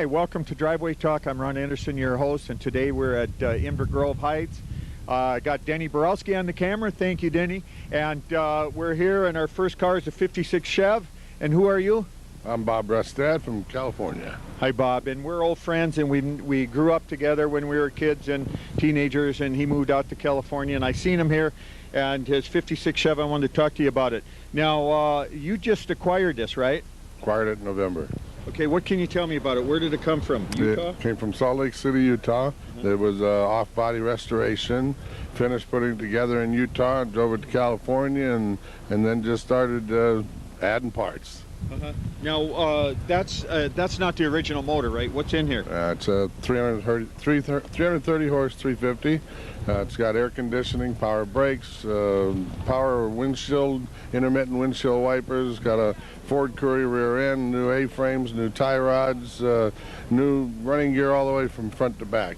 Hi, welcome to Driveway Talk. I'm Ron Anderson, your host, and today we're at Inver Grove Heights. I got Denny Borowski on the camera. Thank you, Denny. And we're here, and our first car is a 56 Chev. And who are you? I'm Bob Rustad from California. Hi, Bob. And we're old friends, and we grew up together when we were kids and teenagers, and he moved out to California, and I seen him here, and his 56 Chev, I wanted to talk to you about it. Now, you just acquired this, right? Acquired it in November. Okay, what can you tell me about it? Where did it come from? Utah? It came from Salt Lake City, Utah. It was off-body restoration. Finished putting it together in Utah, drove it to California, and then just started adding parts. Now, that's not the original motor, right? What's in here? It's a 330 horse 350. It's got air conditioning, power brakes, power windshield, intermittent windshield wipers, got a Ford Courier rear end, new A-frames, new tie rods, new running gear all the way from front to back.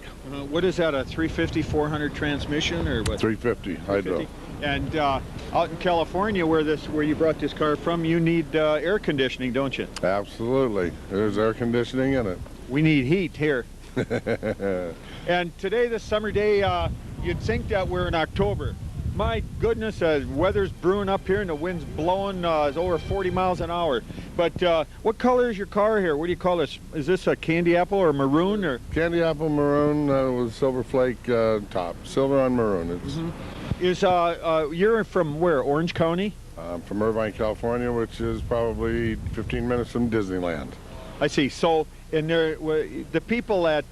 What is that, a 350 400 transmission or what? 350 hydro. And out in California, where you brought this car from, you need air conditioning, don't you? Absolutely. There's air conditioning in it. We need heat here. And today, this summer day, you'd think that we're in October. My goodness, weather's brewing up here and the wind's blowing. It's over 40 miles an hour. But what color is your car here? What do you call this? Is this a candy apple or maroon? Or candy apple maroon with silver flake top. Silver on maroon. It's you're from where? Orange County? I'm from Irvine, California, which is probably 15 minutes from Disneyland. I see. So, and the people that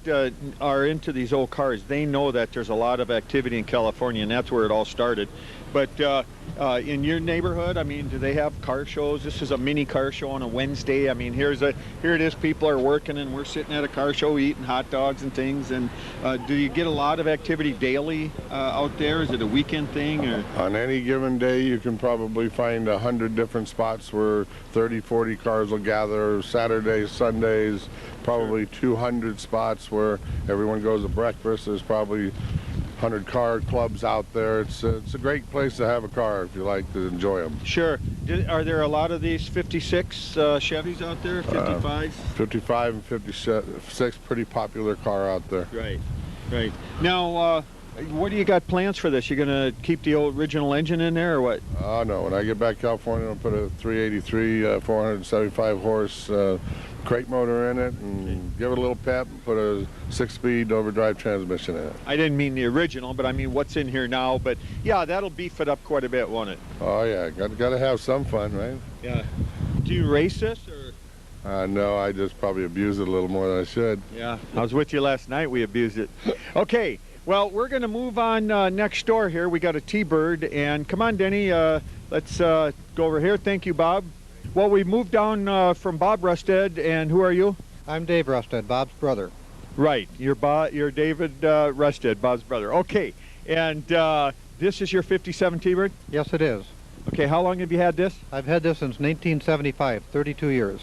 are into these old cars, they know that there's a lot of activity in California, and that's where it all started. But in your neighborhood, I mean, do they have car shows? This is a mini car show on a Wednesday. I mean, here it is. People are working, and we're sitting at a car show eating hot dogs and things. And do you get a lot of activity daily out there? Is it a weekend thing? Or? On any given day, you can probably find 100 different spots where 30, 40 cars will gather. Saturdays, Sundays, probably 200 spots where everyone goes to breakfast. There's probably 100 car clubs out there. It's a great place to have a car if you like to enjoy them. Sure. Are there a lot of these 56 Chevys out there, 55s? 55 and 56, pretty popular car out there. Right, right. Now, what do you got plans for this? You gonna keep the old original engine in there or what? No, when I get back to California, I'll put a 383, 475 horse crate motor in it and give it a little pep and put a 6-speed overdrive transmission in it. I didn't mean the original, but I mean what's in here now. But yeah, that'll beef it up quite a bit, won't it? Oh yeah, got to have some fun, right? Yeah. Do you race this or? No, I just probably abuse it a little more than I should. Yeah, I was with you last night. We abused it. Okay, well, we're going to move on next door here. We got a T-Bird, and come on, Denny, let's go over here. Thank you, Bob. Well, we moved down from Bob Rustad, and who are you? I'm Dave Rustad, Bob's brother. Right, you're David Rustad, Bob's brother. Okay, and this is your 57 T-Bird? Yes, it is. Okay, how long have you had this? I've had this since 1975, 32 years.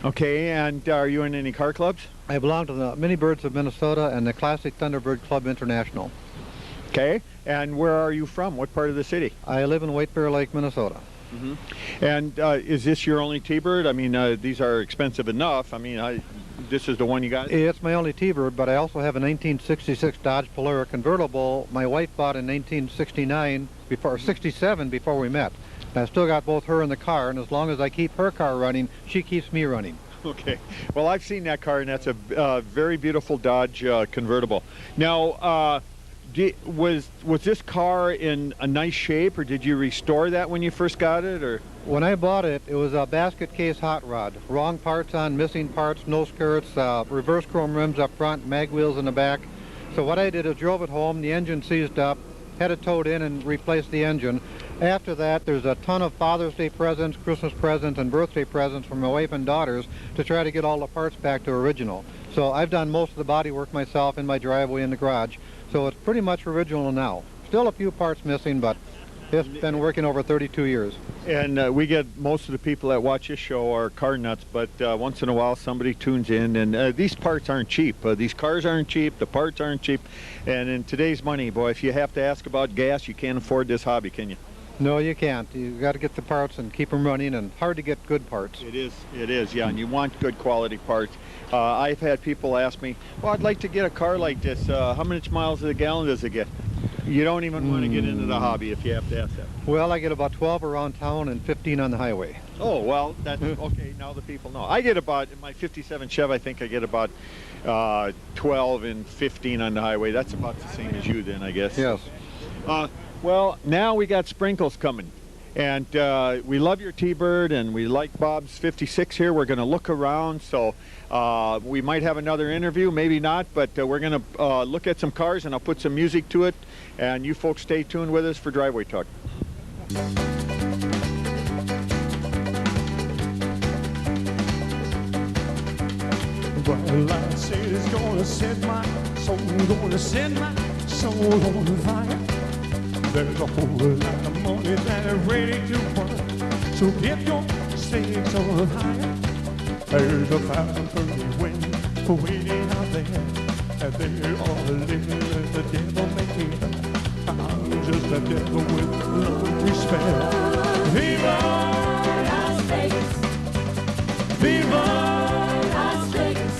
Okay, and are you in any car clubs? I belong to the Mini Birds of Minnesota and the Classic Thunderbird Club International. Okay, and where are you from? What part of the city? I live in White Bear Lake, Minnesota. And is this your only T-Bird? I mean, these are expensive enough. I mean, this is the one you got? It's my only T-Bird, but I also have a 1966 Dodge Polara convertible my wife bought in 1969, 67 before we met. And I still got both her and the car, and as long as I keep her car running, she keeps me running. Okay. Well, I've seen that car, and that's a very beautiful Dodge convertible. Now, was this car in a nice shape, or did you restore that when you first got it, or? When I bought it, it was a basket case hot rod. Wrong parts on, missing parts, no skirts, reverse chrome rims up front, mag wheels in the back. So what I did is drove it home, the engine seized up, had it towed in and replaced the engine. After that, there's a ton of Father's Day presents, Christmas presents, and birthday presents from my wife and daughters to try to get all the parts back to original. So I've done most of the body work myself in my driveway in the garage. So it's pretty much original now. Still a few parts missing, but it's been working over 32 years. And we get most of the people that watch this show are car nuts, but once in a while somebody tunes in, and these parts aren't cheap. These cars aren't cheap, the parts aren't cheap, and in today's money, boy, if you have to ask about gas, you can't afford this hobby, can you? No, you can't. You got to get the parts and keep them running, and hard to get good parts. It is, yeah, and you want good quality parts. I've had people ask me, well, I'd like to get a car like this. How much miles to the gallon does it get? You don't even want to get into the hobby if you have to ask that. Well, I get about 12 around town and 15 on the highway. Oh, well, that's okay. Now the people know. I get about, in my 57 Chev, I think I get about 12 and 15 on the highway. That's about the same as you then, I guess. Yes. Well, now we got sprinkles coming. And we love your T-Bird, and we like Bob's 56 here. We're going to look around, so we might have another interview, maybe not, but we're going to look at some cars, and I'll put some music to it. And you folks stay tuned with us for Driveway Talk. Well, I said it's gonna set my soul, gonna set my soul on fire. There's a whole lot of money that is ready to burn, so get your stakes on higher. There's a 530 wind waiting out there, and they are living as the devil made me. I'm just a devil with no respect. Viva Las Vegas! Viva Las Vegas!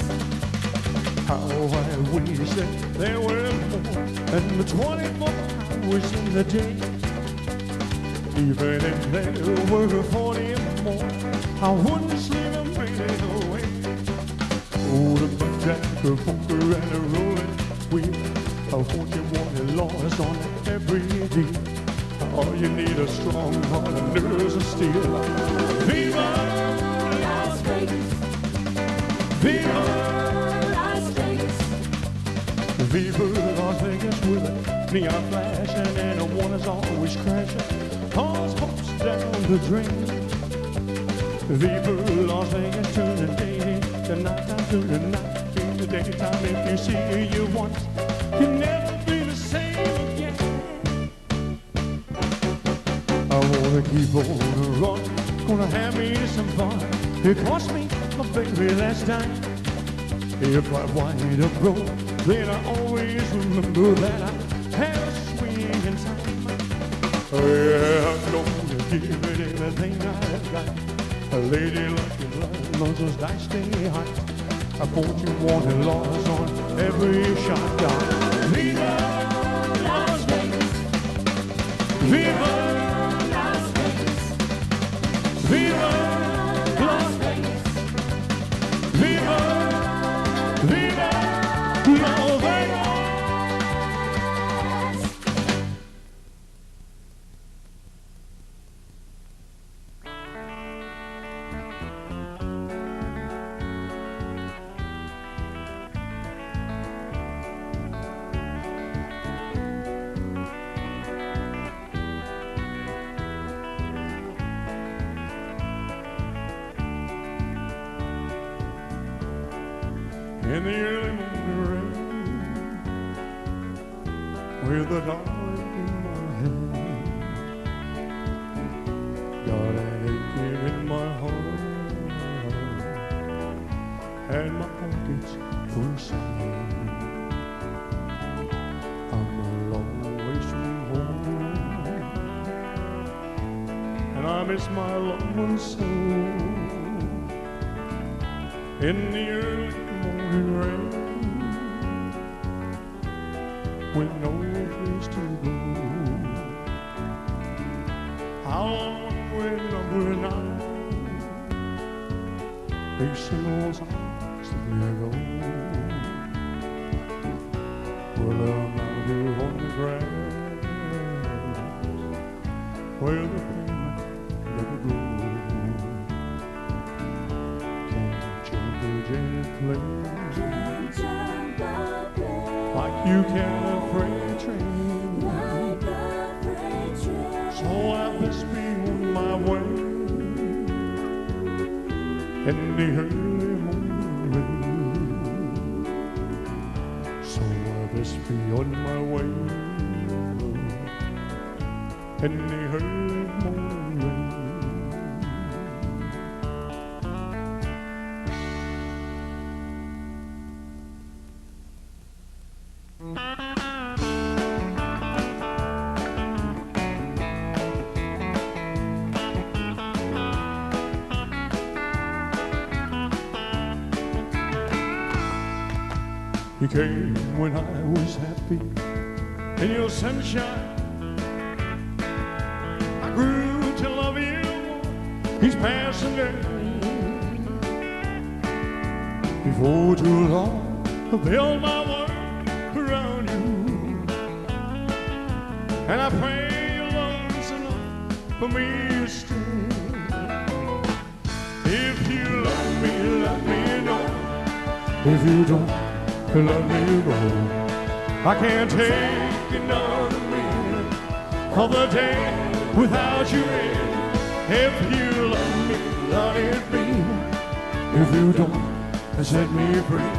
How I wish that there were more than the 24 hours in the day. Even if there were 40 or more, I wouldn't sleep a minute away. Oh, the jack, a poker, and a rolling wheel. I want you wanted lost on every deal. All you need a strong heart and nerves of steel. Viva Las Vegas! Viva Las Vegas! Viva Las Vegas with a neon flashing and a one is always crashing. Cars pops down the drain. Viva Las Vegas, turn the day to nighttime to the night. In the daytime, if you see you once, you'll never be the same again. I wanna keep on running, gonna have me some fun. It cost me my very last time. If I wind up broke, then I always remember that I had a swinging time. Oh yeah, I'm gonna give it everything I've got. A lady like your blood, muscles that stay hot. I thought you wanted laws on every shot. Viva Las Vegas! Viva Las Vegas! Viva Las Vegas! Viva, Viva Las Vegas! In the early morning rain, with a dollar in my hand, got an aching in my heart, and my pockets full of sand. I'm a long ways from home, and I miss my loved ones so. In the early morning rain, with no place to go, how long will I facing those arms of ago? Well, I'm out here on the grass where the pavement never grows. Like you can a freight train, so I must be on my way in the early morning rain. So I must be on my way in the early morning rain. You came when I was happy in your sunshine. I grew to love you each passing day. Before too long, I built my world around you, and I pray your love's enough for me to stay. If you love me, let me know. If you don't, let me go. I can't take another minute of the day without you in. If you love me, let it be. If you don't, set me free.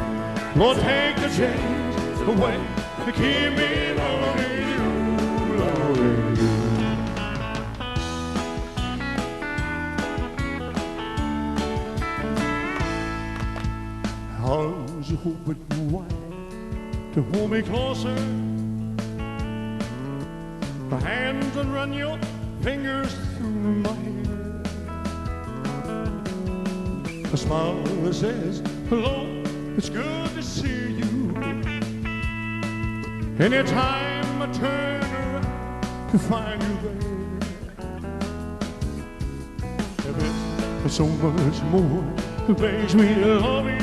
Lord, take the chains away to keep me loving you, loving you. Arms open wide to hold me closer. The hands that run your fingers through my hair. A smile that says, hello, it's good to see you. Anytime I turn around to find you there. There's so much more that makes me love you.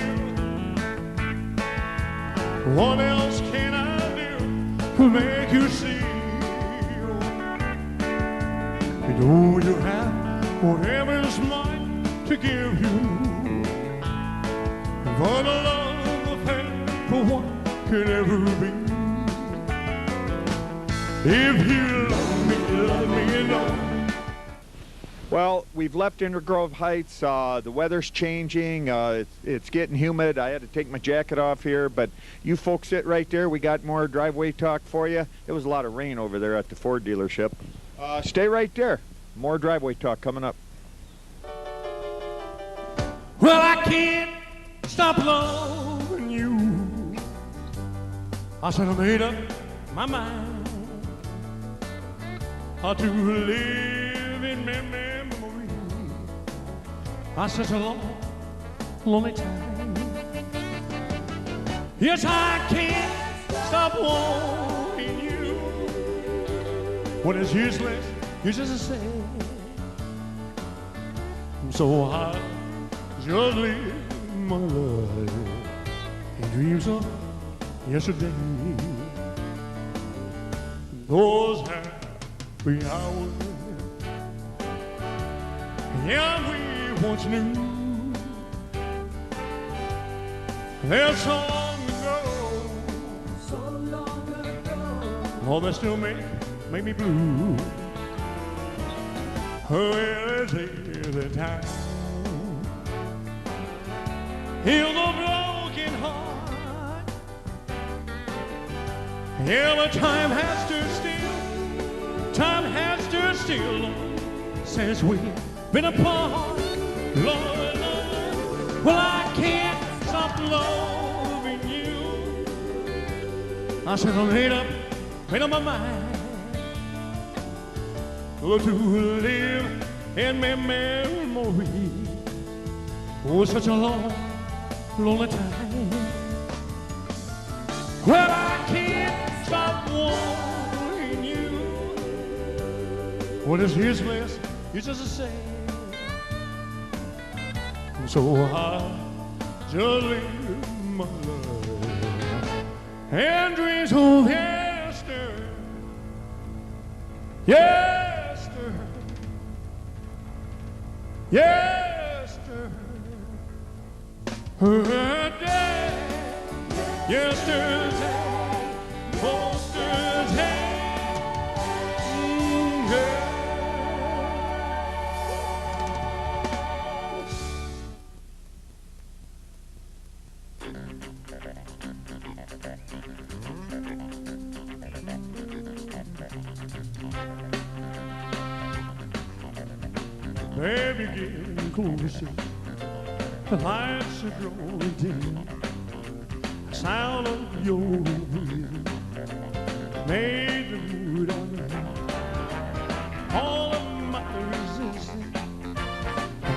What else can I do to make you see? You know you have whatever's mine to give you. And for the love affair for what could ever be. If you love me, let me know. Well, we've left Intergrove Heights. The weather's changing. It's getting humid. I had to take my jacket off here, but you folks sit right there. We got more driveway talk for you. There was a lot of rain over there at the Ford dealership. Stay right there. More driveway talk coming up. Well, I can't stop loving you. I said I made up my mind how to live in memory. I such a long, lonely time. Yes, I can't stop wanting you. When it's useless, you just say. So I just live my life in dreams of yesterday. Those happy hours, yeah, we once knew. They're so long ago, oh, they still make me blue. Well, it's the time heal the broken heart. Yeah, but time has stood still. Time has stood still since we've been apart. Lord, Lord, well, I can't stop loving you. I said I made up my mind. Oh, to live in my memory. Oh, such a long, lonely time. Well, I can't stop wanting you. What is useless, you just say. So I just live my life and dreams of yesterday. Yesterday. Yesterday. Yesterday. Yesterday. Baby, getting closer. The lights are growing dim. The sound of your breathing made the mood unreal. All of my resistance,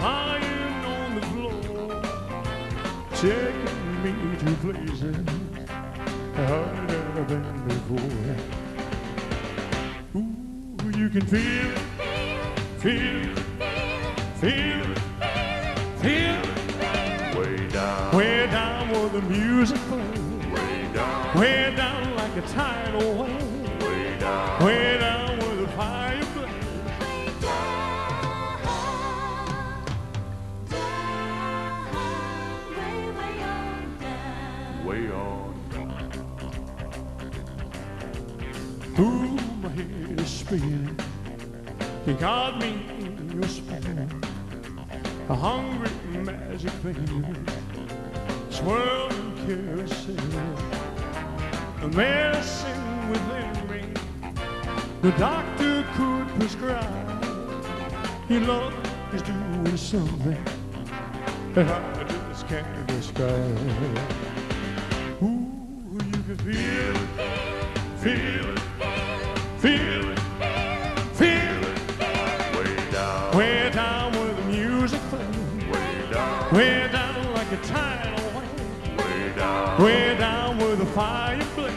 lying on the floor, taking me to places harder than I've been before. Ooh, you can feel it, feel it, feel it, feel it. Way down where the music plays. Way down like a tidal wave. Way down where the fire blaze. Way on down. Ooh, my head is spinning. You got me in your spell. A hungry magic baby, swirling carousel. A medicine within me, the doctor could prescribe. Your love is doing something that I just can't describe. Ooh, you can feel it, feel it, feel it, feel it. Way down where the music plays. Way down like a tidal wave. Way down where the fire blaze.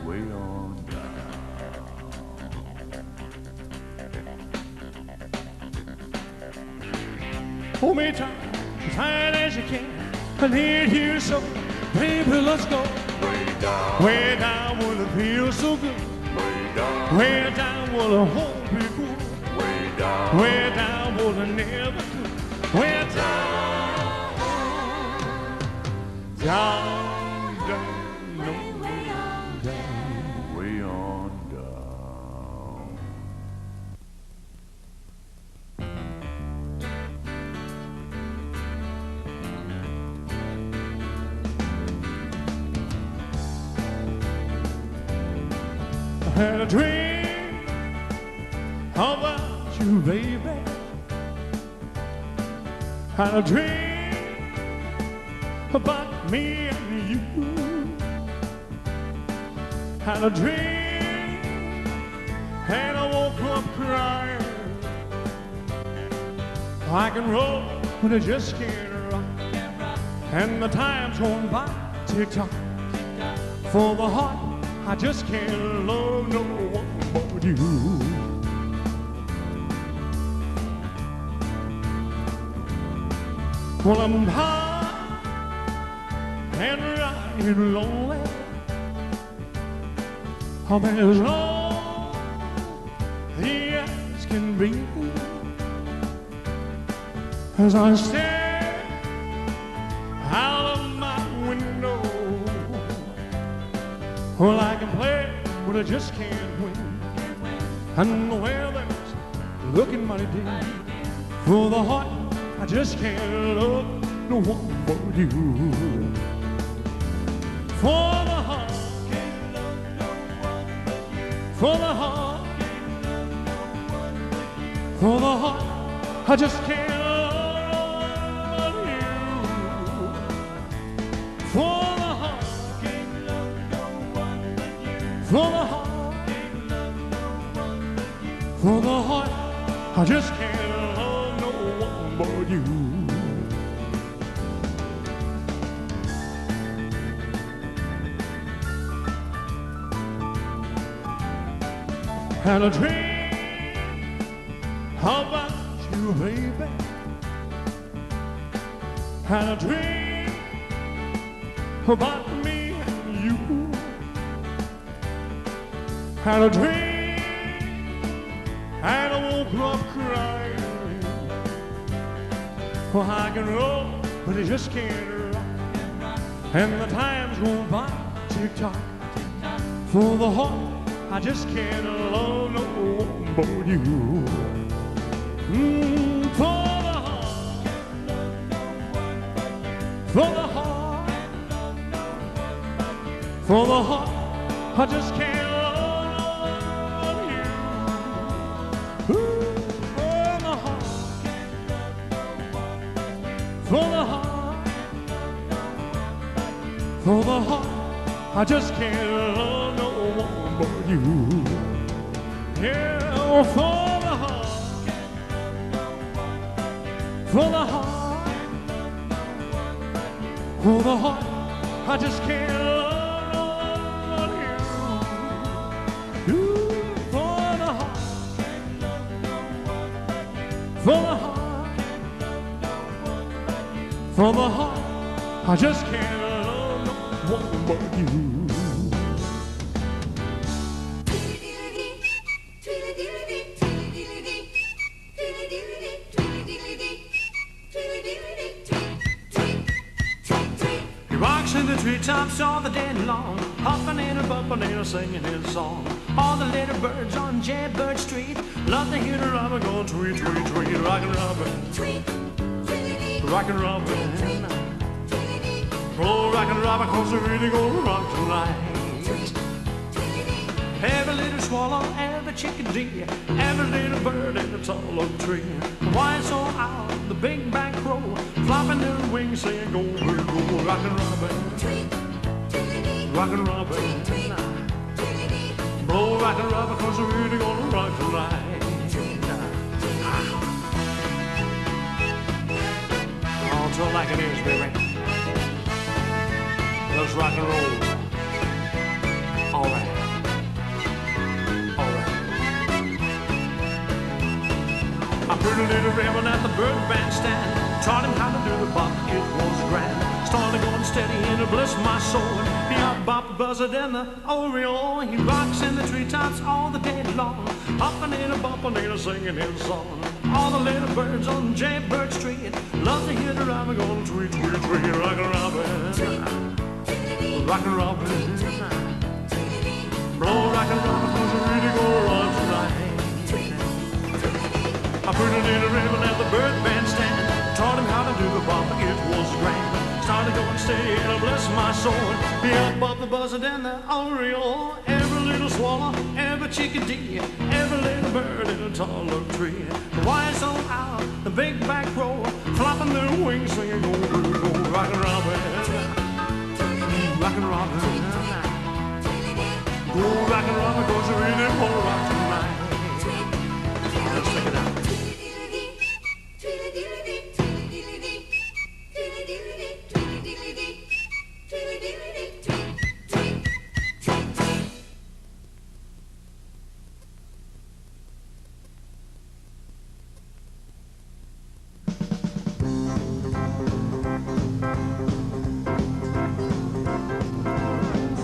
Way on down. Hold me tight, as tight as you can. I need you so, baby, let's go. Way down where it feels so good. Way down where the hope is good. Way down where the never could. Way down, down, down, no, way on down. Way on down. I had a dream about you, baby. Had a dream about me and you. Had a dream and I woke up crying. I can roll, but I just can't rock. And the time's going by, tick-tock. For the heart, I just can't love no one but you. Well, I'm high and riding lonely. I'm as long as can be as I stare out of my window. Well, I can play, but I just can't win. And the weather's looking mighty dim. For the heart, I just can't love no one but you. For the heart, for the heart, for the heart, I just can't love but you. For the heart, for the heart, for the heart, I just can't love no one but you. Had a dream about you, baby. Had a dream about me and you. Had a dream and I woke up crying. Well, I can roll, but I just can't rock. And the time's going by, tick-tock. For the heart, I just can't love no one but you. For the heart, for the heart, for the heart, I just can't love you. For the heart, for the heart, for the heart, I just can't love no one but you. Yeah, for the heart, For the heart, for the heart, I just can't love no one you. For the heart, for the heart, for the heart, I just can't love no one but you. He rocks in the treetops all the day long, hopping and a bumping and a singing his song. All the little birds on Jaybird Street love to hear the robin go tweet, tweet, tweet. Rockin' robin, rockin' robin, oh, rockin' robin, 'cause they're really gonna rock tonight. Every little swallow, every chickadee, every little bird in the tall oak tree. Why so out, the big back crow, flopping their wings, saying go, go, go. Rockin' robin, rockin' robin, blow rockin' robin, 'cause we're really gonna rock tonight. Oh, tell like it is, baby. Let's rock and roll. All right. A pretty little raven at the bird bandstand taught him how to do the bop, it was grand. Started going steady and it bless my soul. He out-bopped the buzzard and the oriole. He rocks in the treetops all the day long, hopping and a bumping and a singing his song. All the little birds on Jaybird Street love to hear the robin going tweet, tweet, tweet. Rockin' robin, rockin' robin, blow rockin' robin, 'cause we're really gonna rock tonight. I put it in a ribbon at the bird bandstand, taught him how to do the bop, it was grand. Started going steady and I bless my soul. He up the buzzard and the oriole, every little swallow, every chickadee, every little bird in a tall oak tree. Why so out, the big back row, flopping their wings, singing go, go, go. Rockin' robin, rockin' robin, go rockin' robin, 'cause we're really gonna rock tonight. Let's check it out.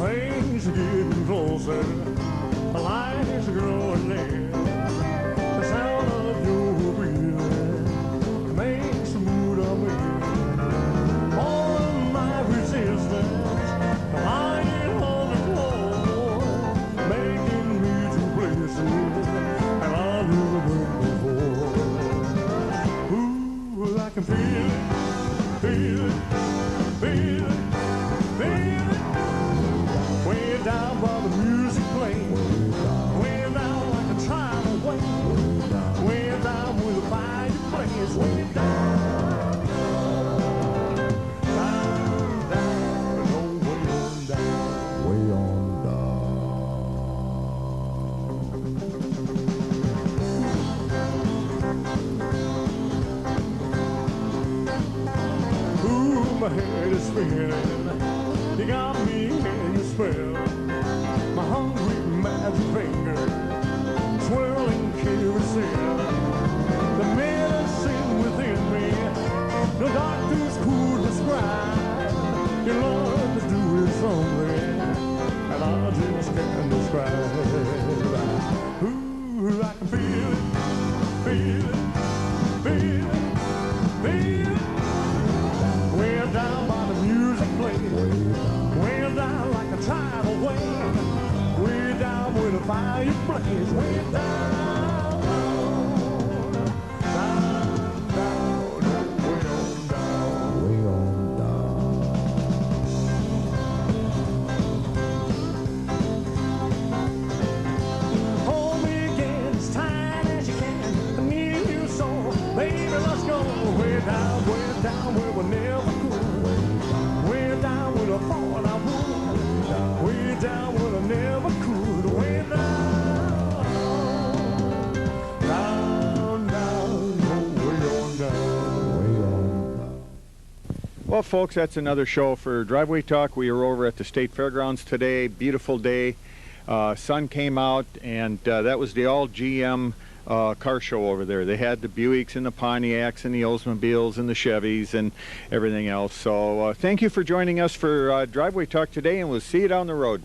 Things are getting closer, the light is growing near. The sound of your breathing makes the mood of me. All of my resistance, lying on the floor, making me to places and I've never been before. Ooh, I can feel it, feel it, feel it, feel it. Way down while the music plays, way down like a tidal wave, way down with the fireplace, way down, down, down, no, way on down, way on down. Ooh, my head is spinning. You got me in your spell. My hungry magic finger swirling carousel. The medicine within me, no doctors could prescribe. Your love is doing something, and I just can't describe. Ooh, I can feel it, feel it, feel it, feel it. Way down by the music playing. Way down like a tidal wave, way down with a fireplace, way down, down, down, way on down, way on down. Hold me again as tight as you can, I need you so, baby, let's go. Way down where we never could. Way down with a thought I would. Way down where I never could. Way down, Well, folks, that's another show for Driveway Talk. We were over at the State Fairgrounds today. Beautiful day. Sun came out, and that was the all GM car show over there. They had the Buicks and the Pontiacs and the Oldsmobiles and the Chevys and everything else. So thank you for joining us for Driveway Talk today, and we'll see you down the road.